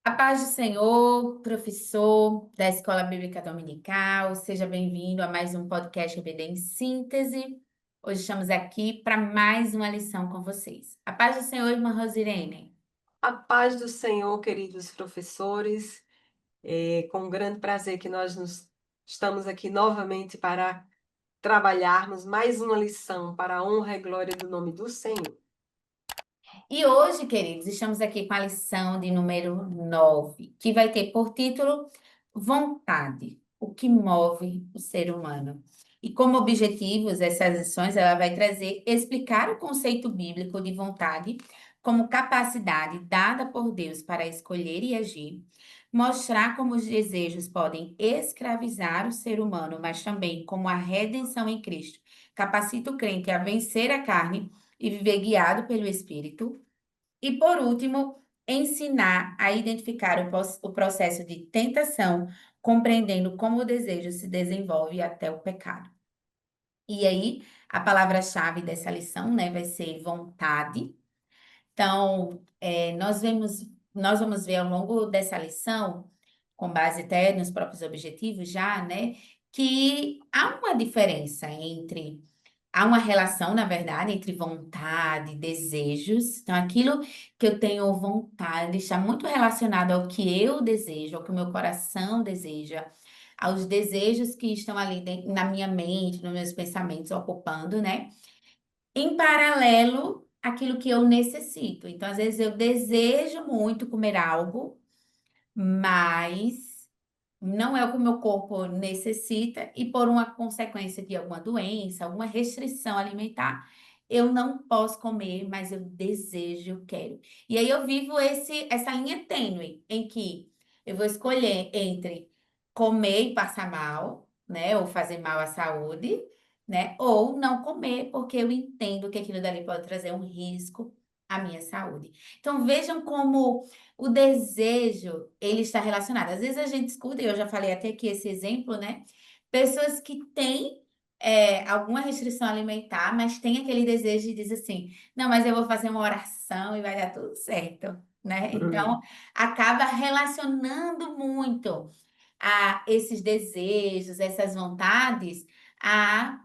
A paz do Senhor, professor da Escola Bíblica Dominical, seja bem-vindo a mais um podcast EBD em Síntese. Hoje estamos aqui para mais uma lição com vocês. A paz do Senhor, irmã Rosirene. A paz do Senhor, queridos professores, é com grande prazer que estamos aqui novamente para trabalharmos mais uma lição para a honra e glória do nome do Senhor. E hoje, queridos, estamos aqui com a lição de número 9, que vai ter por título Vontade, o que move o ser humano. E como objetivos, essas lições ela vai trazer, explicar o conceito bíblico de vontade como capacidade dada por Deus para escolher e agir, mostrar como os desejos podem escravizar o ser humano, mas também como a redenção em Cristo capacita o crente a vencer a carne e viver guiado pelo Espírito. E, por último, ensinar a identificar o processo de tentação, compreendendo como o desejo se desenvolve até o pecado. E aí, a palavra-chave dessa lição, né, vai ser vontade. Então, nós vamos ver ao longo dessa lição, com base até nos próprios objetivos já, né, que há uma diferença entre há uma relação, na verdade, entre vontade e desejos. Então, aquilo que eu tenho vontade está muito relacionado ao que eu desejo, ao que o meu coração deseja, aos desejos que estão ali na minha mente, nos meus pensamentos, ocupando, né? Em paralelo, aquilo que eu necessito. Então, às vezes, eu desejo muito comer algo, mas não é o que o meu corpo necessita, e por uma consequência de alguma doença, alguma restrição alimentar, eu não posso comer, mas eu desejo, eu quero. E aí eu vivo essa linha tênue em que eu vou escolher entre comer e passar mal, né, ou fazer mal à saúde, né, ou não comer porque eu entendo que aquilo dali pode trazer um risco à minha saúde. Então vejam como o desejo, ele está relacionado. Às vezes a gente escuta, e eu já falei até aqui esse exemplo, né? Pessoas que têm alguma restrição alimentar, mas têm aquele desejo de dizer assim, não, mas eu vou fazer uma oração e vai dar tudo certo, né? Então, Uhum. acaba relacionando muito a esses desejos, essas vontades, a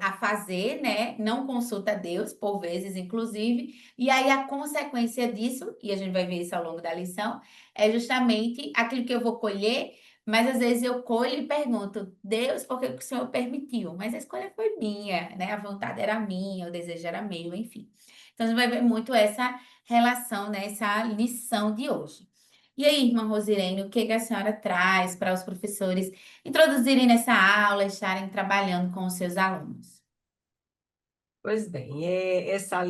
a fazer, né? Não consulta Deus, por vezes, inclusive. E aí a consequência disso, e a gente vai ver isso ao longo da lição, é justamente aquilo que eu vou colher, mas às vezes eu colho e pergunto, Deus, por que que o Senhor permitiu? Mas a escolha foi minha, né? A vontade era minha, o desejo era meu, enfim. Então a gente vai ver muito essa relação, né? Essa lição de hoje. E aí, irmã Rosirene, o que que a senhora traz para os professores introduzirem nessa aula, estarem trabalhando com os seus alunos? Pois bem, essas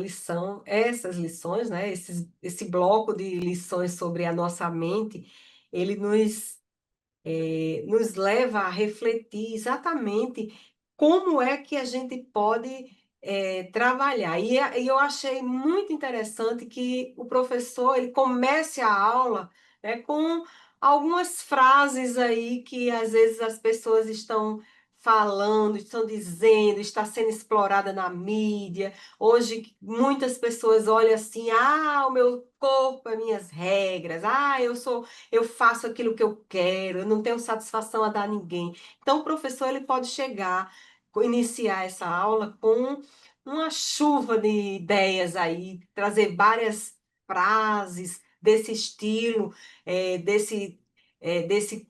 lições, né, esse bloco de lições sobre a nossa mente, ele nos leva a refletir exatamente como é que a gente pode trabalhar. E eu achei muito interessante que o professor ele comece a aula, né, com algumas frases aí que às vezes as pessoas estão falando, estão dizendo, está sendo explorada na mídia. Hoje muitas pessoas olham assim: ah, o meu corpo, as minhas regras, eu faço aquilo que eu quero, eu não tenho satisfação a dar a ninguém. Então, o professor ele pode chegar, iniciar essa aula com uma chuva de ideias aí, trazer várias frases desse estilo, desse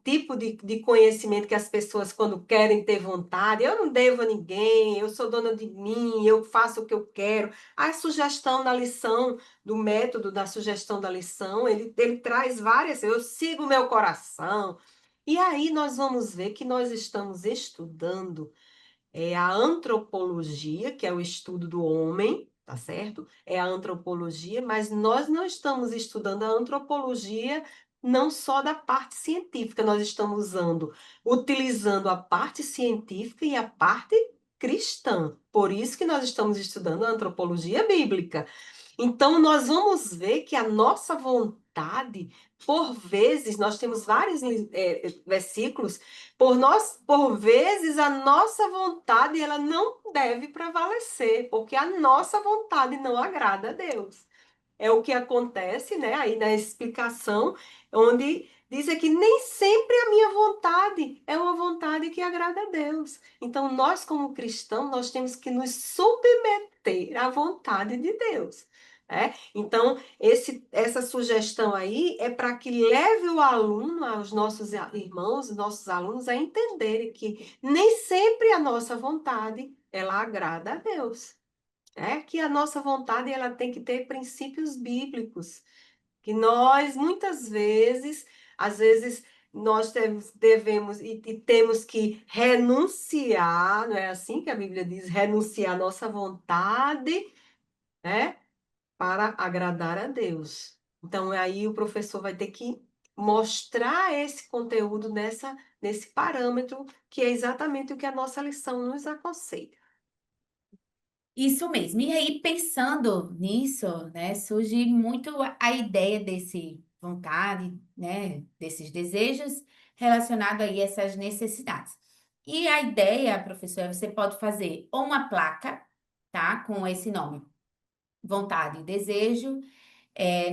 tipo de conhecimento que as pessoas, quando querem ter vontade, eu não devo a ninguém, eu sou dona de mim, eu faço o que eu quero. A sugestão da lição do método da sugestão da lição, ele traz várias, eu sigo o meu coração. E aí nós vamos ver que nós estamos estudando a antropologia, que é o estudo do homem, tá certo? É a antropologia, mas nós não estamos estudando a antropologia não só da parte científica, nós estamos utilizando a parte científica e a parte cristã. Por isso que nós estamos estudando a antropologia bíblica. Então, nós vamos ver que a nossa vontade, por vezes, nós temos vários versículos, por vezes, a nossa vontade ela não deve prevalecer, porque a nossa vontade não agrada a Deus. é o que acontece, né? Aí na explicação, onde diz que nem sempre a minha vontade é uma vontade que agrada a Deus. Então, nós, como cristãos, nós temos que nos submeter à vontade de Deus. Né? Então, essa sugestão aí é para que leve o aluno, os nossos irmãos, os nossos alunos, a entenderem que nem sempre a nossa vontade ela agrada a Deus. É que a nossa vontade ela tem que ter princípios bíblicos, que nós muitas vezes, às vezes nós devemos e temos que renunciar, não é assim que a Bíblia diz, renunciar a nossa vontade, né, para agradar a Deus. Então aí o professor vai ter que mostrar esse conteúdo nesse parâmetro, que é exatamente o que a nossa lição nos aconselha. Isso mesmo. E aí, pensando nisso, né, surge muito a ideia desse vontade, né, desses desejos relacionado aí a essas necessidades. E a ideia, professora, você pode fazer ou uma placa, tá, com esse nome, vontade e desejo,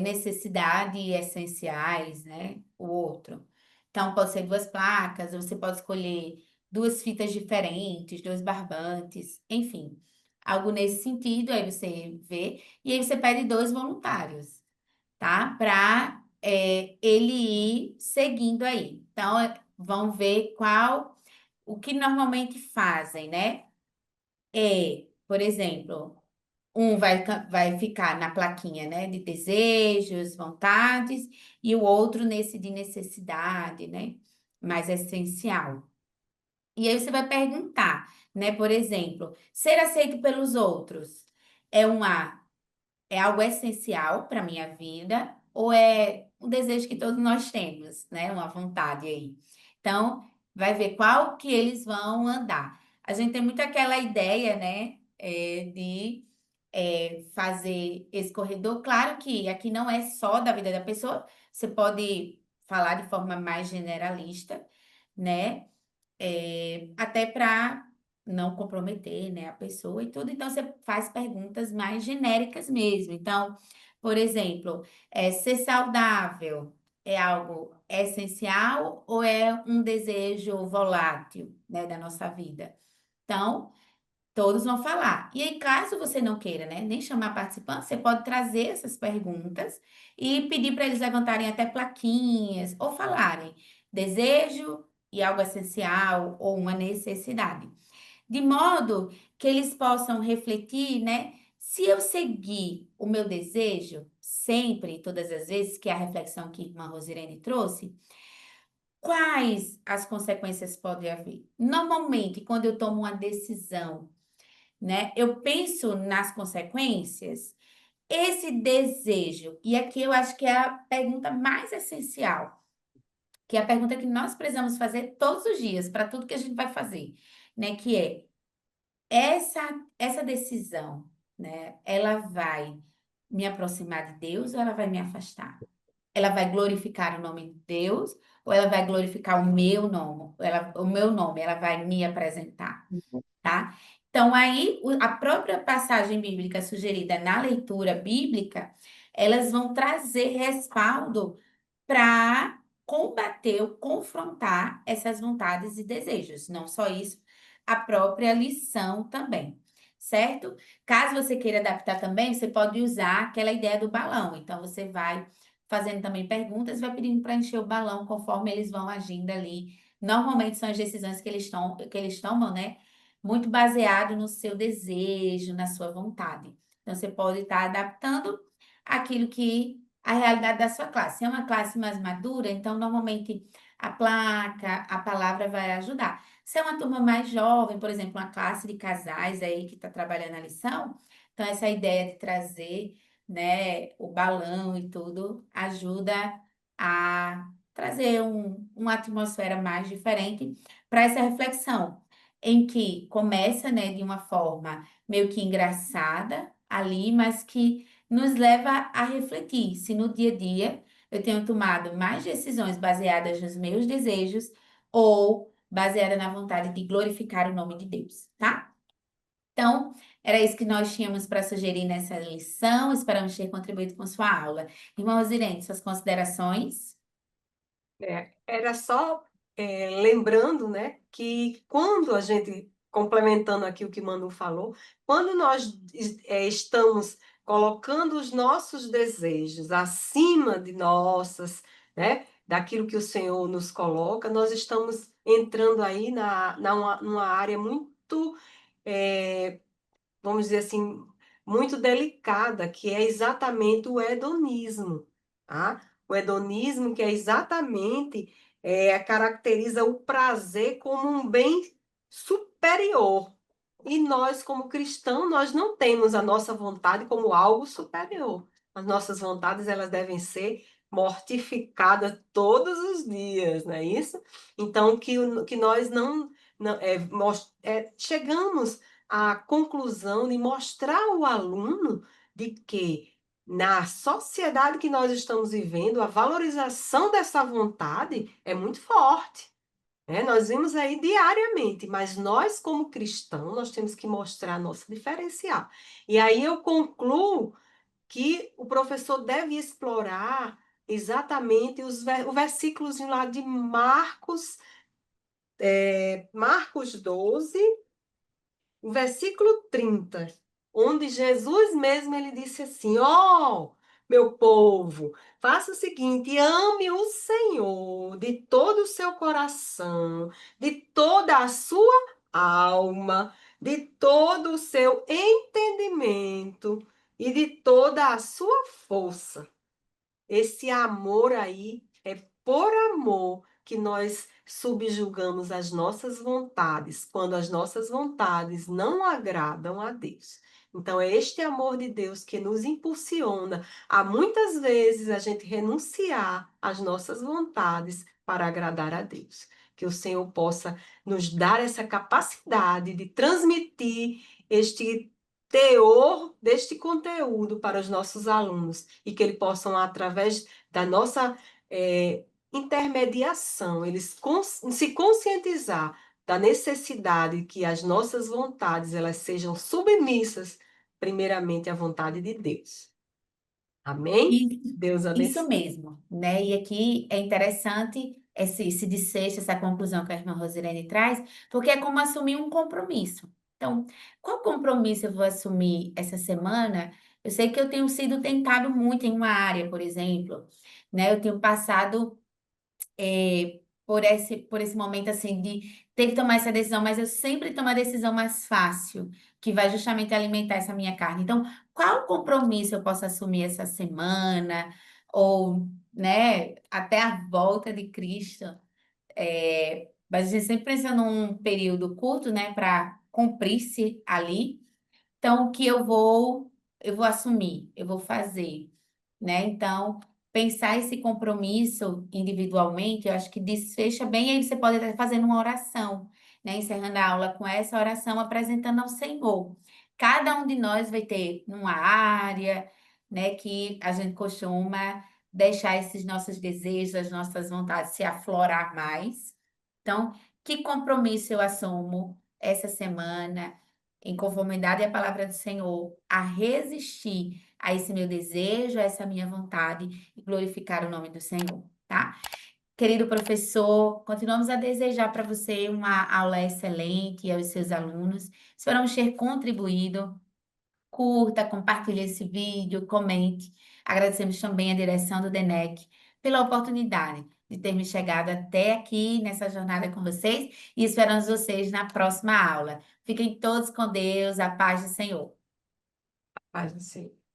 necessidade essenciais, né? O outro. Então, pode ser duas placas, ou você pode escolher duas fitas diferentes, dois barbantes, enfim, algo nesse sentido. Aí você vê, e aí você pede dois voluntários, tá? Para ele ir seguindo aí. Então, vão ver o que normalmente fazem, né? Por exemplo, um vai ficar na plaquinha, né, de desejos, vontades, e o outro nesse de necessidade, né, mais essencial. E aí você vai perguntar, né, por exemplo, ser aceito pelos outros é uma é algo essencial para minha vida ou é um desejo que todos nós temos, né? Uma vontade aí. Então, vai ver qual que eles vão andar. A gente tem muito aquela ideia, né, de fazer esse corredor. Claro que aqui não é só da vida da pessoa, você pode falar de forma mais generalista, né? Até para não comprometer, né, a pessoa e tudo. Então, você faz perguntas mais genéricas mesmo. Então, por exemplo, ser saudável é algo essencial ou é um desejo volátil, né, da nossa vida? Então, todos vão falar. E aí, caso você não queira, né, nem chamar participantes, você pode trazer essas perguntas e pedir para eles levantarem até plaquinhas ou falarem desejo e algo essencial ou uma necessidade. De modo que eles possam refletir, né, se eu seguir o meu desejo sempre, todas as vezes, que é a reflexão que a irmã Rosirene trouxe, quais as consequências podem haver? Normalmente, quando eu tomo uma decisão, né? Eu penso nas consequências, esse desejo, e aqui eu acho que é a pergunta mais essencial, que é a pergunta que nós precisamos fazer todos os dias, para tudo que a gente vai fazer, né? Que é essa, essa decisão, né? Ela vai me aproximar de Deus ou ela vai me afastar? Ela vai glorificar o nome de Deus ou ela vai glorificar o meu nome? O meu nome, ela vai me apresentar, tá? Então, aí, a própria passagem bíblica sugerida na leitura bíblica, elas vão trazer respaldo para combater ou confrontar essas vontades e desejos. Não só isso, a própria lição também, certo? Caso você queira adaptar também, você pode usar aquela ideia do balão. Então, você vai fazendo também perguntas, vai pedindo para encher o balão conforme eles vão agindo ali. Normalmente são as decisões que eles tomam, né? Muito baseado no seu desejo, na sua vontade. Então, você pode estar adaptando aquilo que a realidade da sua classe. Se é uma classe mais madura, então normalmente a placa, a palavra vai ajudar. Se é uma turma mais jovem, por exemplo, uma classe de casais aí que está trabalhando a lição, então essa ideia de trazer, né, o balão e tudo ajuda a trazer uma atmosfera mais diferente para essa reflexão, em que começa, né, de uma forma meio que engraçada ali, mas que nos leva a refletir se no dia a dia eu tenho tomado mais decisões baseadas nos meus desejos ou baseada na vontade de glorificar o nome de Deus, tá? Então, Era isso que nós tínhamos para sugerir nessa lição. Esperamos ter contribuído com sua aula. Irmã Rosirene, suas considerações? Era só lembrando, né, que quando a gente, complementando aqui o que Manu falou, quando nós estamos colocando os nossos desejos acima de nossas, né, daquilo que o Senhor nos coloca, nós estamos entrando aí numa área muito eh, vamos dizer assim, muito delicada, que é exatamente o hedonismo, tá? O hedonismo que é exatamente, caracteriza o prazer como um bem superior. E nós, como cristãos, nós não temos a nossa vontade como algo superior. As nossas vontades, elas devem ser mortificadas todos os dias, não é isso? Então, que nós não chegamos a conclusão de mostrar ao aluno de que na sociedade que nós estamos vivendo, a valorização dessa vontade é muito forte, né? Nós vimos aí diariamente, mas nós, como cristãos, nós temos que mostrar nosso diferencial. E aí eu concluo que o professor deve explorar exatamente o versículos lá de Marcos 12, o versículo 30, onde Jesus mesmo ele disse assim: Ó, meu povo, faça o seguinte, ame o Senhor de todo o seu coração, de toda a sua alma, de todo o seu entendimento e de toda a sua força. Esse amor aí é por amor que nós subjugamos as nossas vontades, quando as nossas vontades não agradam a Deus. Então, é este amor de Deus que nos impulsiona a muitas vezes a gente renunciar às nossas vontades para agradar a Deus. Que o Senhor possa nos dar essa capacidade de transmitir este teor deste conteúdo para os nossos alunos e que eles possam, através da nossa intermediação, eles se conscientizar da necessidade que as nossas vontades elas sejam submissas, primeiramente, à vontade de Deus. Amém? E Deus isso abençoe. mesmo, né? E aqui é interessante esse desfecho, essa conclusão que a irmã Rosirene traz, porque é como assumir um compromisso. Então, qual compromisso eu vou assumir essa semana? Eu sei que eu tenho sido tentado muito em uma área, por exemplo, né? Eu tenho passado por esse momento assim de ter que tomar essa decisão, mas eu sempre tomo a decisão mais fácil, que vai justamente alimentar essa minha carne. Então, qual compromisso eu posso assumir essa semana, ou, né, até a volta de Cristo? Mas a gente sempre pensa num período curto, né, para cumprir-se ali. Então, o que eu vou assumir, eu vou fazer, né? Então, pensar esse compromisso individualmente, eu acho que desfecha bem, aí você pode estar fazendo uma oração, né? Encerrando a aula com essa oração, apresentando ao Senhor. Cada um de nós vai ter uma área, né, que a gente costuma deixar esses nossos desejos, as nossas vontades se aflorar mais. Então, que compromisso eu assumo essa semana? Em conformidade à palavra do Senhor, a resistir a esse meu desejo, a essa minha vontade e glorificar o nome do Senhor, tá? Querido professor, continuamos a desejar para você uma aula excelente e aos seus alunos. Esperamos ter contribuído. Curta, compartilhe esse vídeo, comente. Agradecemos também a direção do DENEC pela oportunidade de termos chegado até aqui nessa jornada com vocês e esperamos vocês na próxima aula. Fiquem todos com Deus, a paz do Senhor. Paz do Senhor.